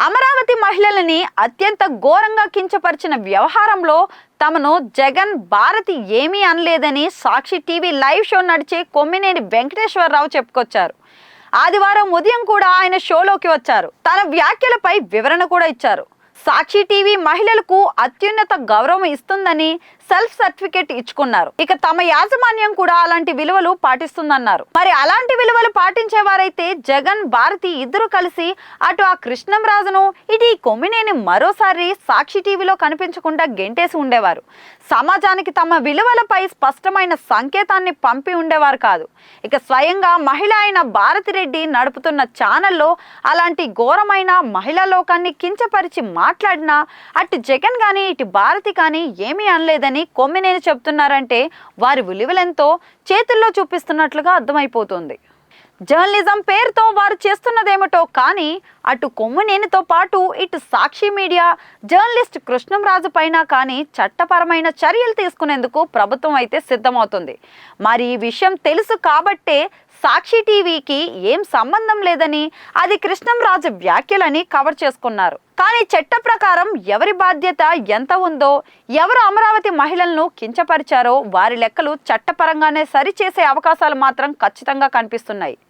అమరావతి మహిళలని అత్యంత ఘోరంగా కించపరిచిన వ్యవహారంలో తమను జగన్ భారతి ఏమీ అనలేదని సాక్షి టీవీ లైవ్ షో నడిచే కొమ్మినేని వెంకటేశ్వరరావు చెప్పుకొచ్చారు. ఆదివారం ఉదయం కూడా ఆయన షోలోకి వచ్చారు. తన వ్యాఖ్యలపై వివరణ కూడా ఇచ్చారు. సాక్షి టీవీ మహిళలకు అత్యున్నత గౌరవం ఇస్తుందని సెల్ఫ్ సర్టిఫికేట్ ఇచ్చుకున్నారు. ఇక తమ యాజమాన్యం కూడా అలాంటి విలువలు పాటిస్తుందన్నారు. మరి అలాంటి విలువలు పాటించేవారైతే జగన్ భారతి ఇద్దరు కలిసి అటు ఆ కృష్ణంరాజును ఇటు ఈ కొమ్మినేని మరోసారి సాక్షి టీవీలో కనిపించకుండా గెంటేసి ఉండేవారు. సమాజానికి తమ విలువలపై స్పష్టమైన సంకేతాన్ని పంపి ఉండేవారు కాదు. ఇక స్వయంగా మహిళ అయిన భారతిరెడ్డి నడుపుతున్న ఛానల్లో అలాంటి ఘోరమైన మహిళా లోకాన్ని కించపరిచి మాట్లాడినా అటు జగన్ కానీ ఇటు భారతి కానీ ఏమీ అనలేదని కొమ్మినేని చెప్తున్నారంటే వారి విలువలెంతో చేతుల్లో చూపిస్తున్నట్లుగా అర్థమైపోతుంది. జర్నలిజం పేరుతో వారు చేస్తున్నదేమిటో కానీ అటు కొమ్మినేనితో పాటు ఇటు సాక్షి మీడియా జర్నలిస్ట్ కృష్ణంరాజు పైన కానీ చట్టపరమైన చర్యలు తీసుకునేందుకు ప్రభుత్వం అయితే సిద్ధమవుతుంది. మరి ఈ విషయం తెలుసు కాబట్టే సాక్షి టీవీకి ఏం సంబంధం లేదని అది కృష్ణంరాజు వ్యాఖ్యలని కవర్ చేసుకున్నారు. కానీ చట్ట ప్రకారం ఎవరి బాధ్యత ఎంత ఉందో, ఎవరు అమరావతి మహిళలను కించపరిచారో వారి లెక్కలు చట్టపరంగానే సరిచేసే అవకాశాలు మాత్రం ఖచ్చితంగా కనిపిస్తున్నాయి.